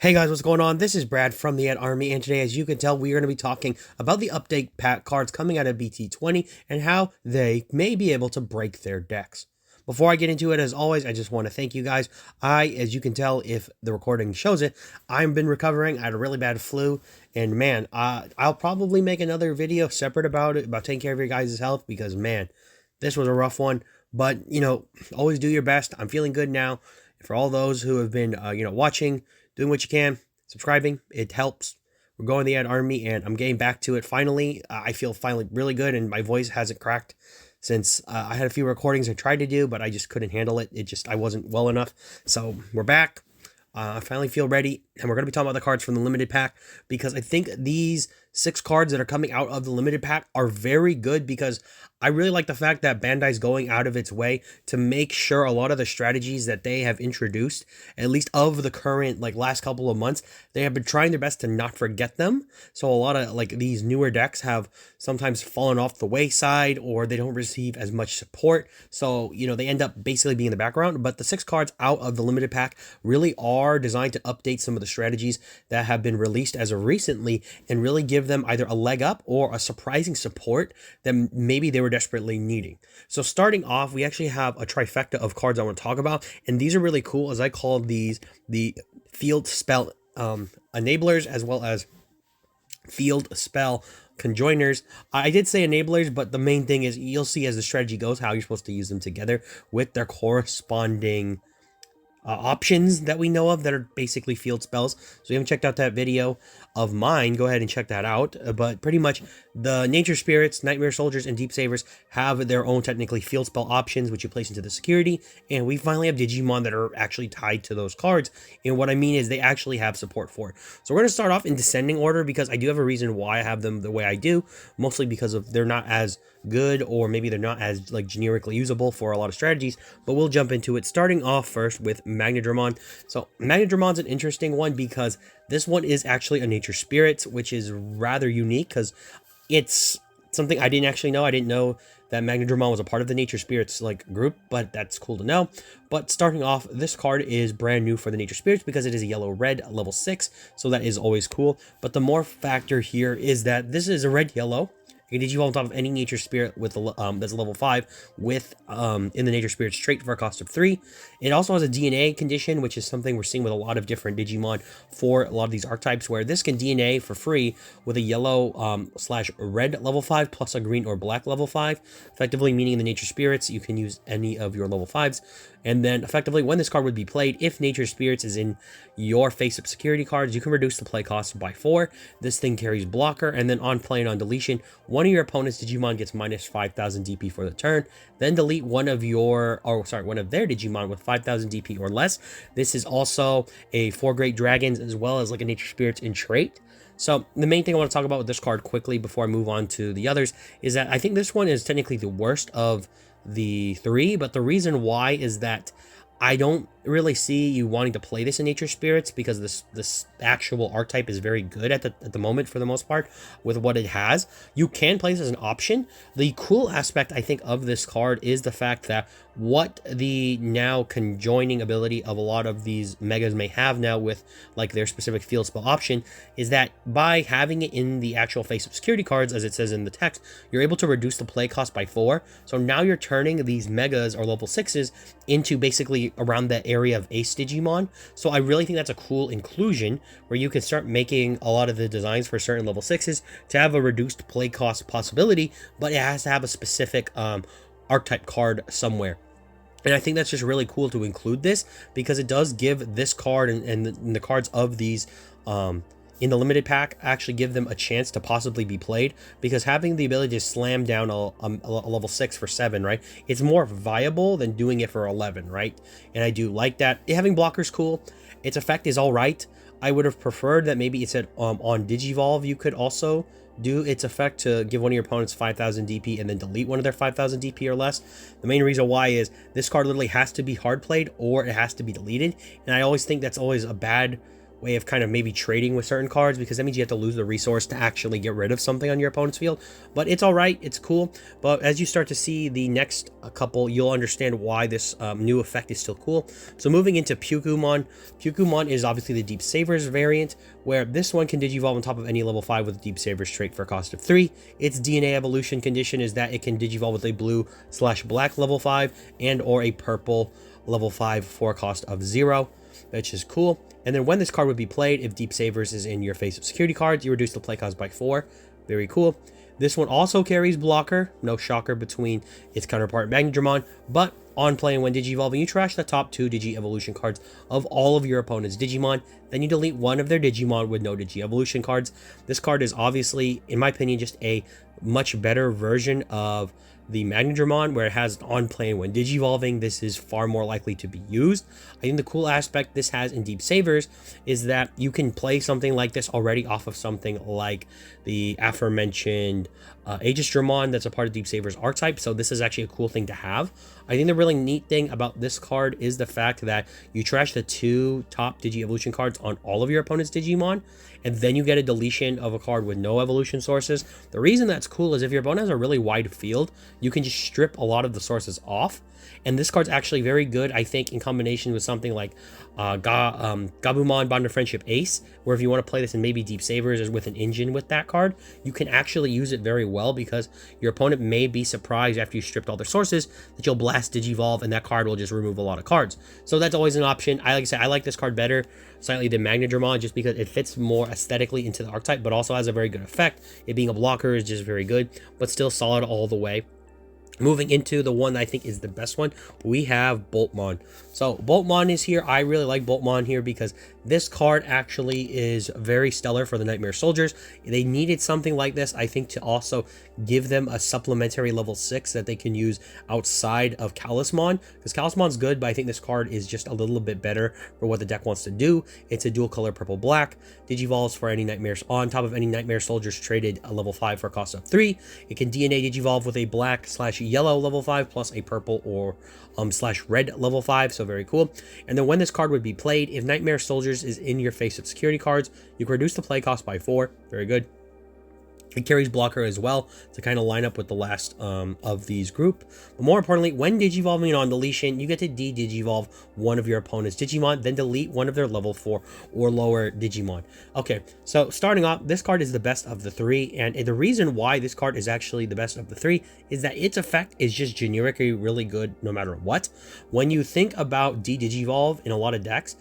Hey guys, what's going on? This is Brad from the Army, and today, as you can tell, we are going to be talking about the update pack cards coming out of BT20 and how they may be able to break their decks. Before I get into it, as always, I just want to thank you guys. As you can tell, if the recording shows it, I've been recovering. I had a really bad flu, and man, I'll probably make another video separate about it, about taking care of your guys' health, because man, this was a rough one. But, always do your best. I'm feeling good now. For all those who have been, watching, doing what you can, subscribing, it helps. We're going the Army, and I'm getting back to it finally. I feel finally really good, and my voice hasn't cracked since I had a few recordings I tried to do, but I just couldn't handle it. I wasn't well enough. So we're back. I finally feel ready, and we're going to be talking about the cards from the limited pack, because I think these 6 cards that are coming out of the limited pack are very good, because I really like the fact that Bandai's going out of its way to make sure a lot of the strategies that they have introduced, at least of the current last couple of months, they have been trying their best to not forget them. So a lot of these newer decks have sometimes fallen off the wayside, or they don't receive as much support. So, they end up basically being in the background. But the 6 cards out of the limited pack really are designed to update some of the strategies that have been released as of recently, and really give them either a leg up or a surprising support that maybe they were desperately needing. So starting off, we actually have a trifecta of cards I want to talk about, and these are really cool, as I call these the field spell enablers, as well as field spell conjoiners. I did say enablers, but the main thing is you'll see as the strategy goes how you're supposed to use them together with their corresponding options that we know of that are basically field spells. So if you haven't checked out that video of mine, go ahead and check that out. But pretty much the Nature Spirits, Nightmare Soldiers, and Deep Savers have their own technically field spell options, which you place into the security. And we finally have Digimon that are actually tied to those cards. And what I mean is they actually have support for it. So we're going to start off in descending order, because I do have a reason why I have them the way I do, mostly because of they're not as good, or maybe they're not as generically usable for a lot of strategies. But we'll jump into it, starting off first with Magnadramon. So Magnadramon's an interesting one, because this one is actually a Nature Spirits, which is rather unique, because it's something I didn't actually know. I didn't know that Magnadramon was a part of the Nature Spirits group, but that's cool to know. But starting off, this card is brand new for the Nature Spirits, because it is a yellow-red level 6, so that is always cool. But the more factor here is that this is a red-yellow. You can Digivolve on top of any Nature Spirit with that's a level 5 with in the Nature Spirit trait for a cost of 3. It also has a DNA condition, which is something we're seeing with a lot of different Digimon for a lot of these archetypes, where this can DNA for free with a yellow slash red level 5 plus a green or black level 5, effectively meaning in the Nature Spirits you can use any of your level 5s. And then effectively, when this card would be played, if Nature Spirits is in your face-up security cards, you can reduce the play cost by 4. This thing carries blocker, and then on play and on deletion, one of your opponent's Digimon gets minus 5,000 DP for the turn. Then delete one of their Digimon with 5,000 DP or less. This is also a 4 Great Dragons, as well as a Nature Spirits in trait. So the main thing I want to talk about with this card quickly before I move on to the others is that I think this one is technically the worst of the 3, but the reason why is that I don't really see you wanting to play this in Nature Spirits, because this actual archetype is very good at the moment for the most part with what it has. You can play this as an option. The cool aspect I think of this card is the fact that what the now conjoining ability of a lot of these megas may have now with their specific field spell option is that by having it in the actual face of security cards, as it says in the text, you're able to reduce the play cost by 4. So now you're turning these megas or level 6s into basically around the area of Ace Digimon. So I really think that's a cool inclusion, where you can start making a lot of the designs for certain level 6s to have a reduced play cost possibility, but it has to have a specific archetype card somewhere. And I think that's just really cool to include this, because it does give this card and the cards of these in the limited pack actually give them a chance to possibly be played, because having the ability to slam down a level 6 for 7, right, it's more viable than doing it for 11, right? And I do like that. Having blockers cool. Its effect is all right. I would have preferred that maybe it said on Digivolve you could also do its effect to give one of your opponents 5,000 DP and then delete one of their 5,000 DP or less. The main reason why is this card literally has to be hard played, or it has to be deleted, and I always think that's always a bad way of kind of maybe trading with certain cards, because that means you have to lose the resource to actually get rid of something on your opponent's field. But it's all right, it's cool. But as you start to see the next couple, you'll understand why this new effect is still cool. So moving into Pukumon. Pukumon is obviously the Deep Savers variant, where this one can digivolve on top of any level 5 with Deep Savers trait for a cost of 3. Its DNA evolution condition is that it can digivolve with a blue/black level 5 and or a purple level 5 for a cost of 0, which is cool. And then when this card would be played, if Deep Savers is in your face of security cards, you reduce the play cost by 4. Very cool. This one also carries blocker, no shocker between its counterpart Magnadramon, but on play and when digivolving, you trash the top 2 Digi Evolution cards of all of your opponent's Digimon, then you delete one of their Digimon with no Digi Evolution cards. This card is obviously, in my opinion, just a much better version of the Magnadramon, where it has on play and when digivolving, this is far more likely to be used. I think the cool aspect this has in Deep Savers is that you can play something like this already off of something like the aforementioned Avengekidmon that's a part of Deep Savers archetype, so this is actually a cool thing to have. I think the really neat thing about this card is the fact that you trash the 2 top Digi Evolution cards on all of your opponent's Digimon, and then you get a deletion of a card with no evolution sources. The reason that's cool is if your opponent has a really wide field, you can just strip a lot of the sources off. And this card's actually very good, I think, in combination with something like Gabumon Bond of Friendship Ace, where if you want to play this in maybe Deep Savers with an engine with that card, you can actually use it very well, because your opponent may be surprised after you stripped all their sources that you'll blast Digivolve and that card will just remove a lot of cards. So that's always an option. Like I said, I like this card better slightly than Magnadramon, just because it fits more aesthetically into the archetype, but also has a very good effect. It being a blocker is just very good, but still solid all the way. Moving into the one that I think is the best one, we have Boltmon. So Boltmon is here. I really like Boltmon here because this card actually is very stellar for the Nightmare Soldiers. They needed something like this, I think, to also give them a supplementary level 6 that they can use outside of Talismon, because Talismon's good, but I think this card is just a little bit better for what the deck wants to do. It's a dual color purple-black, digivolves for any Nightmares on top of any Nightmare Soldiers traded a level 5 for a cost of 3. It can DNA digivolve with a black/yellow level 5 plus a purple or /red level 5, so very cool. And then when this card would be played, if Nightmare Soldiers is in your face of security cards, you can reduce the play cost by 4. Very good. It carries blocker as well to kind of line up with the last of these group. But more importantly, when digivolving on deletion, you get to de-digivolve one of your opponent's Digimon, then delete one of their level 4 or lower Digimon. Okay, so starting off, this card is the best of the 3, and the reason why this card is actually the best of the 3 is that its effect is just generically really good no matter what. When you think about de-digivolve in a lot of decks,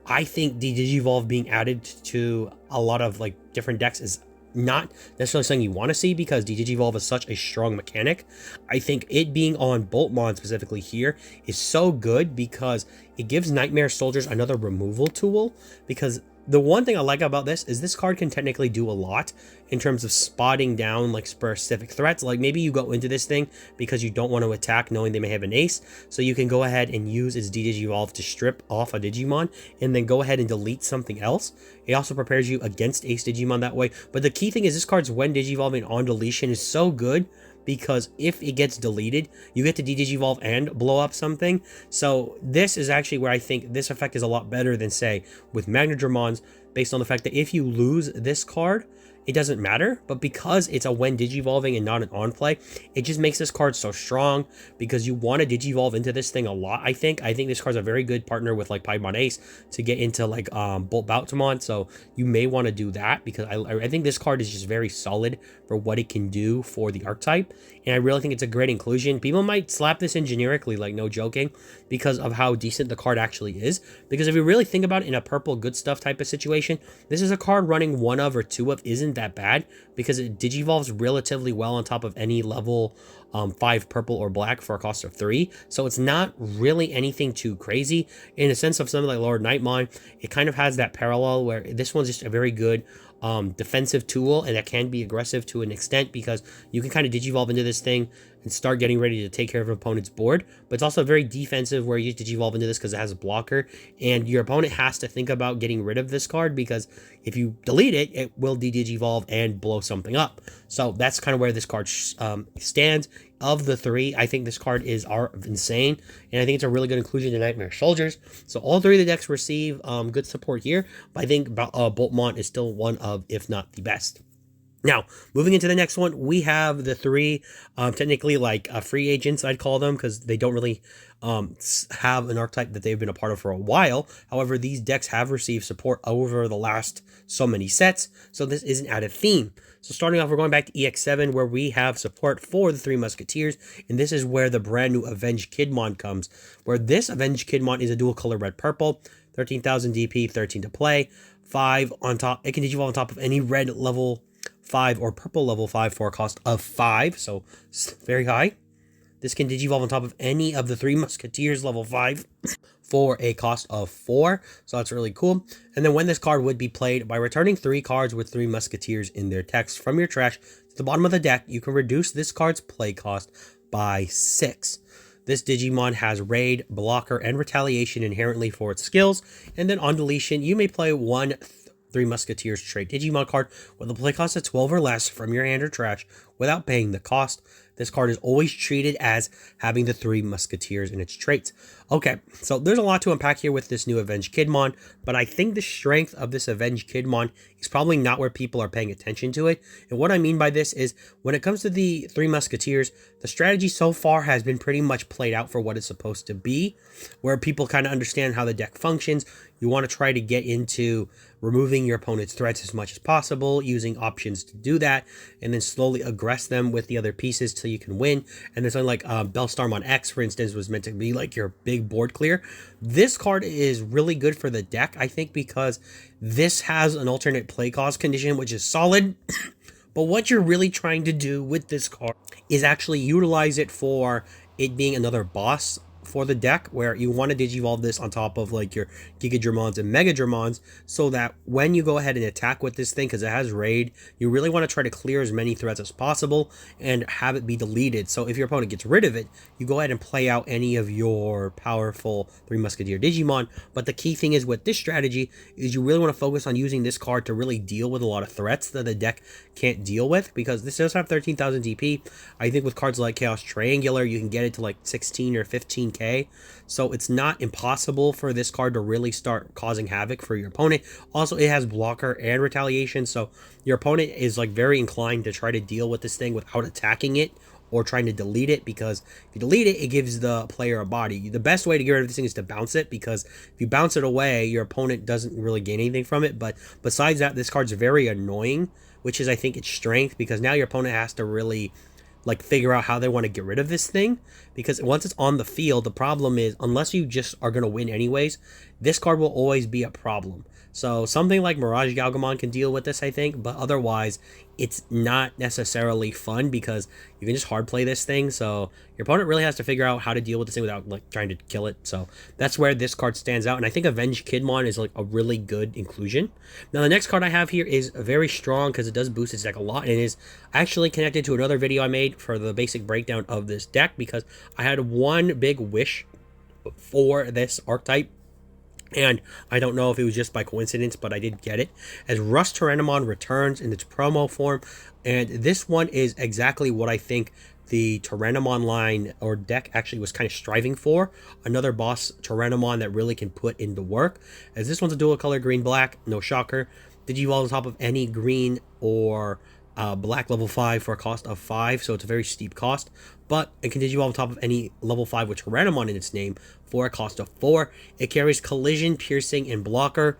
I think de-digivolve being added to a lot of like different decks is not necessarily something you want to see, because Digivolve is such a strong mechanic. I think it being on Boltmon specifically here is so good because it gives Nightmare Soldiers another removal tool, because the one thing I like about this is this card can technically do a lot in terms of spotting down like specific threats. Like maybe you go into this thing because you don't want to attack knowing they may have an ace, so you can go ahead and use its de-digivolve to strip off a Digimon and then go ahead and delete something else. It also prepares you against ace Digimon that way. But the key thing is this card's when digivolving on deletion is so good, because if it gets deleted, you get to de-digivolve and blow up something. So this is actually where I think this effect is a lot better than, say, with Magnadramons, based on the fact that if you lose this card, it doesn't matter, but because it's a when digivolving and not an on play, it just makes this card so strong, because you want to digivolve into this thing a lot. I think this card's a very good partner with like Paimon Ace to get into like Boltmon, so you may want to do that, because I think this card is just very solid for what it can do for the archetype, and I really think it's a great inclusion. People might slap this in generically, like no joking, because of how decent the card actually is, because if you really think about it in a purple good stuff type of situation, this is a card running 1 of or 2 of isn't that bad, because it digivolves relatively well on top of any level 5 purple or black for a cost of 3. So it's not really anything too crazy. In a sense of something like Lord Nightmon, it kind of has that parallel where this one's just a very good defensive tool, and that can be aggressive to an extent, because you can kind of digivolve into this thing and start getting ready to take care of an opponent's board. But it's also very defensive where you digivolve into this because it has a blocker, and your opponent has to think about getting rid of this card, because if you delete it, it will de-digivolve and blow something up. So that's kind of where this card stands. of the three, I think this card is insane, and I think it's a really good inclusion to Nightmare Soldiers. So all three of the decks receive good support here, but I think Boltmon is still one of, if not the best. Now, moving into the next one, we have the three, technically like free agents, I'd call them, because they don't really have an archetype that they've been a part of for a while. However, these decks have received support over the last so many sets, so this isn't out of theme. So starting off, we're going back to EX7, where we have support for the Three Musketeers, and this is where the brand new Avengekidmon comes, where this Avengekidmon is a dual color red-purple, 13,000 DP, 13 to play, 5 on top. It can digivolve on top of any red level 5 or purple level 5 for a cost of 5, so very high. This can digivolve on top of any of the Three Musketeers level 5 for a cost of 4, so that's really cool. And then when this card would be played, by returning 3 cards with Three Musketeers in their text from your trash to the bottom of the deck, you can reduce this card's play cost by 6. This Digimon has Raid, Blocker, and Retaliation inherently for its skills, and then on deletion, you may play one Three Musketeers trait Digimon card with a play cost of 12 or less from your hand or trash without paying the cost. This card is always treated as having the Three Musketeers in its traits. Okay, so there's a lot to unpack here with this new Avengekidmon, but I think the strength of this Avengekidmon is probably not where people are paying attention to it. And what I mean by this is, when it comes to the Three Musketeers, the strategy so far has been pretty much played out for what it's supposed to be, where people kind of understand how the deck functions. You want to try to get into removing your opponent's threats as much as possible, using options to do that, and then slowly aggress them with the other pieces till you can win. And there's something like Bellstarmon X, for instance, was meant to be like your big board clear. This card is really good for the deck, I think, because this has an alternate play cost condition, which is solid. But what you're really trying to do with this card is actually utilize it for it being another boss for the deck, where you want to digivolve this on top of like your Gigadramons and Megadramons, so that when you go ahead and attack with this thing, because it has Raid, you really want to try to clear as many threats as possible and have it be deleted. So if your opponent gets rid of it, you go ahead and play out any of your powerful Three Musketeer Digimon. But the key thing is with this strategy is you really want to focus on using this card to really deal with a lot of threats that the deck can't deal with, because this does have 13,000 DP. I think with cards like Chaos Triangular, you can get it to like 16 or 15k. So it's not impossible for this card to really start causing havoc for your opponent. Also, it has Blocker and Retaliation, so your opponent is like very inclined to try to deal with this thing without attacking it or trying to delete it, because if you delete it, it gives the player a body. The best way to get rid of this thing is to bounce it, because if you bounce it away, your opponent doesn't really gain anything from it. But besides that, this card's very annoying, which is, I think, its strength, because now your opponent has to really like figure out how they want to get rid of this thing, because once it's on the field, the problem is, unless you just are going to win anyways, this card will always be a problem. So something like Mirage Galgamon can deal with this, I think, but otherwise it's not necessarily fun, because you can just hard play this thing. So your opponent really has to figure out how to deal with this thing without like trying to kill it. So that's where this card stands out, and I think Avengekidmon is like a really good inclusion. Now the next card I have here is very strong because it does boost its deck a lot, and it is actually connected to another video I made for the basic breakdown of this deck, because I had one big wish for this archetype, and I don't know if it was just by coincidence, but I did get it, as RustTyranomon returns in its promo form. And this one is exactly what I think the Tyranomon line or deck actually was kind of striving for. Another boss Tyranomon that really can put into work, as this one's a dual color green-black, no shocker. Digivolve on top of any green or black level 5 for a cost of 5, so it's a very steep cost, but it can digivolve on top of any level 5 with Tyranomon in its name for a cost of 4. It carries Collision, Piercing, and Blocker.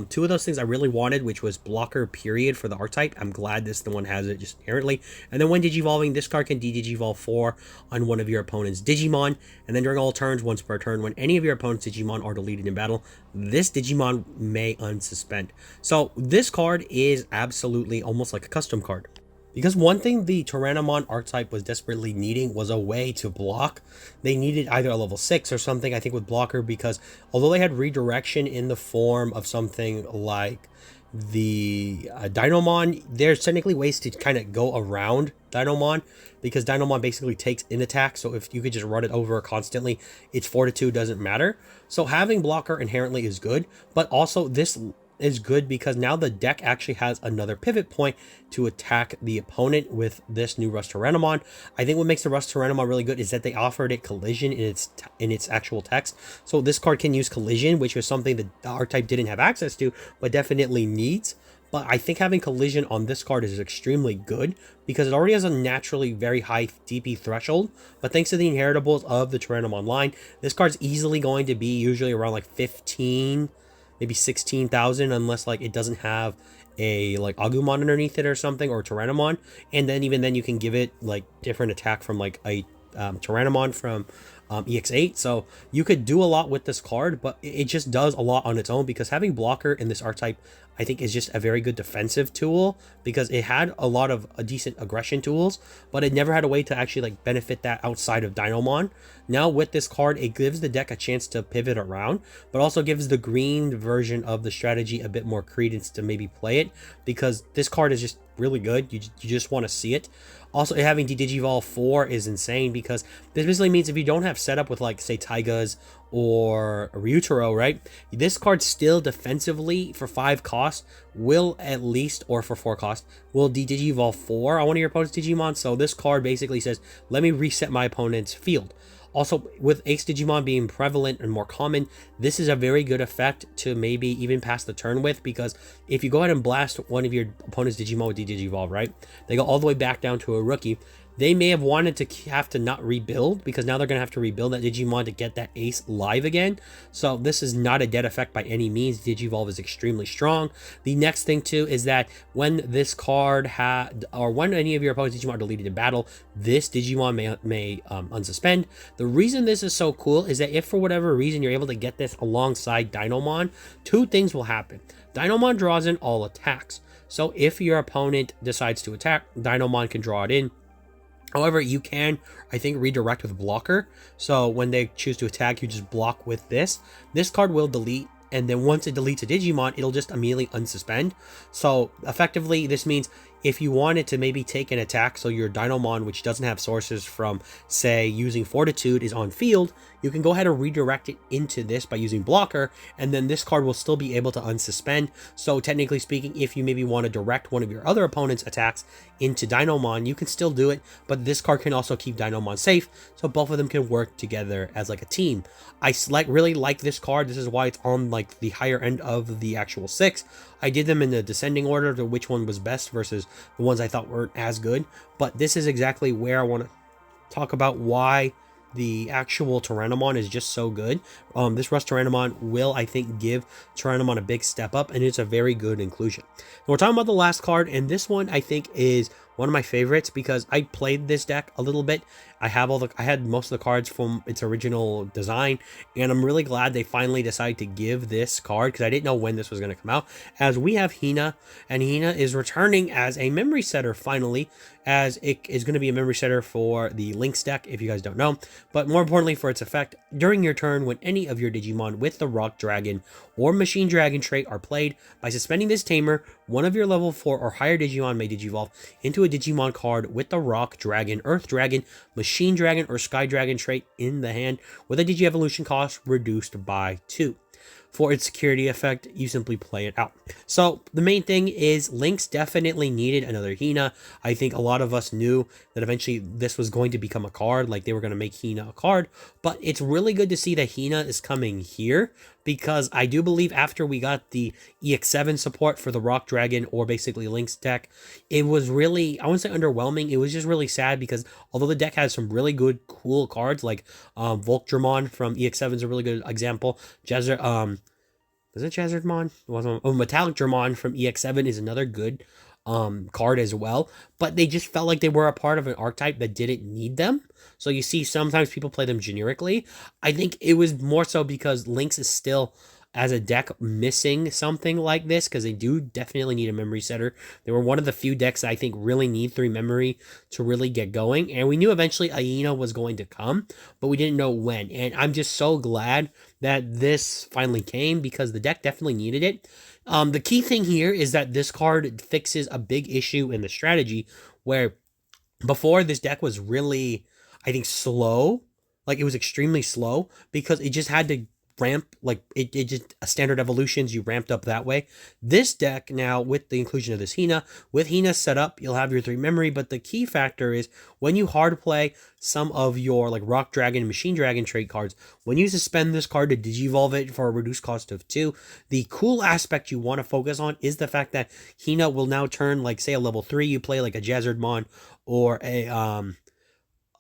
Two of those things I really wanted, which was Blocker period for the archetype. I'm glad this the one has it just inherently. And then when digivolving, this card can de-digivolve 4 on one of your opponent's Digimon, and then during all turns, once per turn, when any of your opponent's Digimon are deleted in battle, this Digimon may unsuspend. So this card is absolutely almost like a custom card. Because one thing the Tyranomon archetype was desperately needing was a way to block. They needed either a level 6 or something, I think, with Blocker, because although they had redirection in the form of something like the Dynomon, there's technically ways to kind of go around Dynomon, because Dynomon basically takes an attack, so if you could just run it over constantly, its fortitude doesn't matter. So having Blocker inherently is good, but also this is good because now the deck actually has another pivot point to attack the opponent with this new RustTyranomon. I think what makes the RustTyranomon really good is that they offered it collision in its actual text. So this card can use collision, which was something that the archetype didn't have access to, but definitely needs. But I think having collision on this card is extremely good because it already has a naturally very high DP threshold. But thanks to the inheritables of the Tyranomon line, this card's easily going to be usually around like 15, maybe 16,000, unless like it doesn't have a like Agumon underneath it or something, or Tyranomon. And then even then you can give it like different attack from like a Tyranomon from EX8. So you could do a lot with this card, but it just does a lot on its own because having blocker in this archetype I think is just a very good defensive tool because it had a lot of decent aggression tools, but it never had a way to actually like benefit that outside of Dynamon. Now with this card, it gives the deck a chance to pivot around, but also gives the green version of the strategy a bit more credence to maybe play it because this card is just really good. You just want to see it. Also, having Digivolve 4 is insane because this basically means if you don't have setup with like say Taigas or Ryutaro, right? This card still defensively for 5 cost will at least, or for 4 cost, will Digivolve 4 on one of your opponent's Digimon. So this card basically says, let me reset my opponent's field. Also, with Ace Digimon being prevalent and more common, this is a very good effect to maybe even pass the turn with, because if you go ahead and blast one of your opponent's Digimon with Digivolve, right? They go all the way back down to a rookie. They may have wanted to have to not rebuild because now they're going to have to rebuild that Digimon to get that Ace live again. So this is not a dead effect by any means. Digivolve is extremely strong. The next thing too is that when this card had, or when any of your opponent's Digimon are deleted in battle, this Digimon may unsuspend. The reason this is so cool is that if for whatever reason you're able to get this alongside Dynamon, 2 things will happen. Dynamon draws in all attacks. So if your opponent decides to attack, Dynamon can draw it in. However, you can, I think, redirect with blocker. So when they choose to attack, you just block with this. This card will delete, and then once it deletes a Digimon, it'll just immediately unsuspend. So effectively, this means if you wanted to maybe take an attack, so your Dynamon, which doesn't have sources from, say, using Fortitude, is on field, you can go ahead and redirect it into this by using blocker, and then this card will still be able to unsuspend. So technically speaking, if you maybe want to direct one of your other opponent's attacks into Dynamon, you can still do it, but this card can also keep Dynamon safe, so both of them can work together as like a team. I really like this card. This is why it's on like the higher end of the actual 6. I did them in the descending order to which one was best versus the ones I thought weren't as good, but this is exactly where I want to talk about why the actual Tyranomon is just so good. This RustTyranomon will, I think, give Tyranomon a big step up, and it's a very good inclusion. Now, we're talking about the last card, and this one I think is one of my favorites because I played this deck a little bit. I had most of the cards from its original design, and I'm really glad they finally decided to give this card because I didn't know when this was going to come out. As we have Hina, and Hina is returning as a memory setter finally, as it is going to be a memory setter for the Lynx deck, if you guys don't know. But more importantly for its effect, during your turn, when any of your Digimon with the Rock Dragon or Machine Dragon trait are played, by suspending this tamer, one of your level 4 or higher Digimon may Digivolve into a Digimon card with the Rock Dragon, Earth Dragon, Machine Dragon, or Sky Dragon trait in the hand, with a Digi-Evolution cost reduced by 2. For its security effect, you simply play it out. So the main thing is Lynx definitely needed another Hina. I think a lot of us knew that eventually this was going to become a card, like they were going to make Hina a card, but it's really good to see that Hina is coming here, because I do believe after we got the EX7 support for the Rock Dragon, or basically Lynx deck, it was really, I wouldn't say underwhelming, it was just really sad because although the deck has some really good, cool cards, like Voltmon from EX7 is a really good example, was it Jazzardmon? Metallic Dramon from EX7 is another good card as well, but they just felt like they were a part of an archetype that didn't need them. So you see sometimes people play them generically. I think it was more so because Lynx is still, as a deck, missing something like this, because they do definitely need a memory setter. They were one of the few decks that I think really need 3 memory to really get going, and we knew eventually Hina was going to come, but we didn't know when, and I'm just so glad that this finally came because the deck definitely needed it. The key thing here is that this card fixes a big issue in the strategy where before this deck was really, I think, slow. Like, it was extremely slow because it just had to ramp, like it just standard evolutions, you ramped up that way. This deck now, with the inclusion of this Hina, with Hina set up, you'll have your 3 memory, but the key factor is when you hard play some of your like Rock Dragon and Machine Dragon trait cards, when you suspend this card to digivolve it for a reduced cost of 2, the cool aspect you want to focus on is the fact that Hina will now turn, like say a level 3, you play like a Jazzardmon or a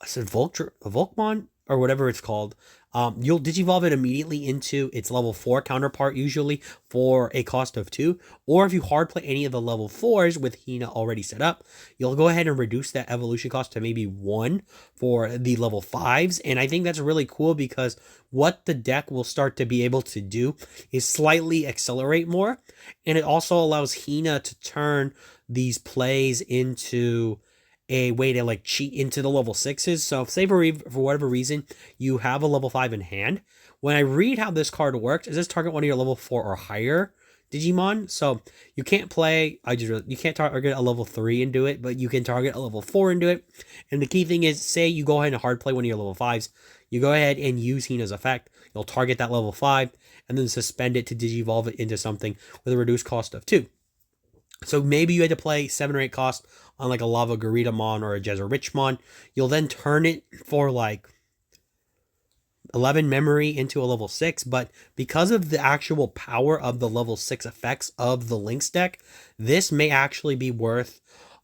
Volkmon or whatever it's called. You'll digivolve it immediately into its level 4 counterpart, usually for a cost of 2. Or if you hard play any of the level 4s with Hina already set up, you'll go ahead and reduce that evolution cost to maybe 1 for the level 5s. And I think that's really cool because what the deck will start to be able to do is slightly accelerate more. And it also allows Hina to turn these plays into a way to like cheat into the level 6s. So say for whatever reason you have a level 5 in hand, when I read how this card works, is this target one of your level 4 or higher Digimon. So you can't play, you can't target a level 3 and do it, but you can target a level 4 and do it. And the key thing is, say you go ahead and hard play one of your level 5s, you go ahead and use Hina's effect, you'll target that level 5 and then suspend it to digivolve it into something with a reduced cost of 2. So maybe you had to play 7 or 8 cost on like a Lava Garidamon or a Jezerichmon. You'll then turn it for like 11 memory into a level 6, but because of the actual power of the level 6 effects of the Lynx deck, this may actually be worth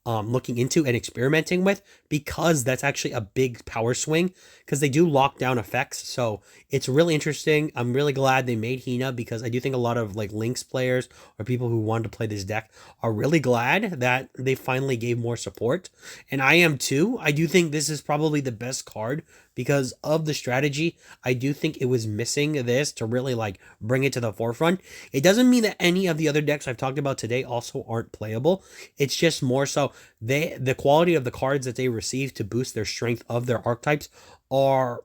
looking into and experimenting with, because that's actually a big power swing, because they do lock down effects. So it's really interesting. I'm really glad they made Hina, because I do think a lot of like Lynx players or people who wanted to play this deck are really glad that they finally gave more support. And I am too. I do think this is probably the best card because of the strategy. I do think it was missing this to really like bring it to the forefront. It doesn't mean that any of the other decks I've talked about today also aren't playable. It's just more so the quality of the cards that they receive to boost their strength of their archetypes are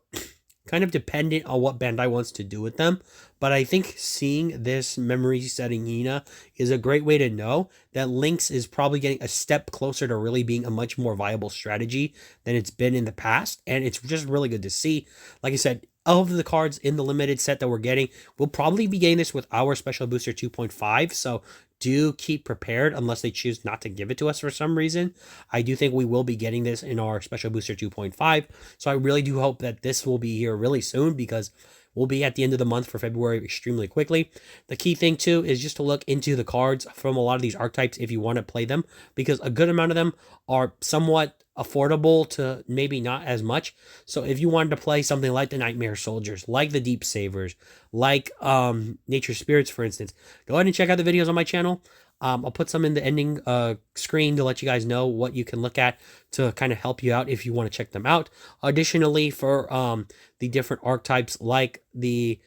kind of dependent on what Bandai wants to do with them. But I think seeing this memory setting Hina is a great way to know that Lynx is probably getting a step closer to really being a much more viable strategy than it's been in the past. And it's just really good to see. Like I said, of the cards in the limited set that we're getting, we'll probably be getting this with our Special Booster 2.5. So do keep prepared unless they choose not to give it to us for some reason. I do think we will be getting this in our Special Booster 2.5. So I really do hope that this will be here really soon, because we'll be at the end of the month for February extremely quickly. The key thing too is just to look into the cards from a lot of these archetypes if you want to play them, because a good amount of them are somewhat affordable to maybe not as much. So if you wanted to play something like the Nightmare Soldiers, like the Deep Savers, like Nature Spirits, for instance, go ahead and check out the videos on my channel. I'll put some in the ending screen to let you guys know what you can look at to kind of help you out if you want to check them out. Additionally, for the different archetypes like the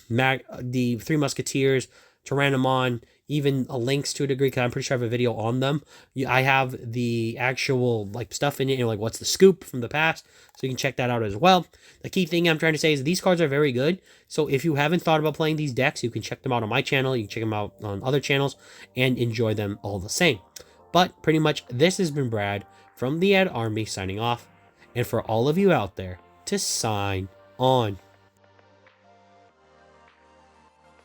Three Musketeers, Tyranomon, even a Lynx to a degree, because I'm pretty sure I have a video on them. I have the actual like stuff in it, like what's the scoop from the past, so you can check that out as well. The key thing I'm trying to say is these cards are very good. So if you haven't thought about playing these decks, you can check them out on my channel. You can check them out on other channels and enjoy them all the same. But pretty much this has been Brad from the Ed Army signing off, and for all of you out there, to sign on.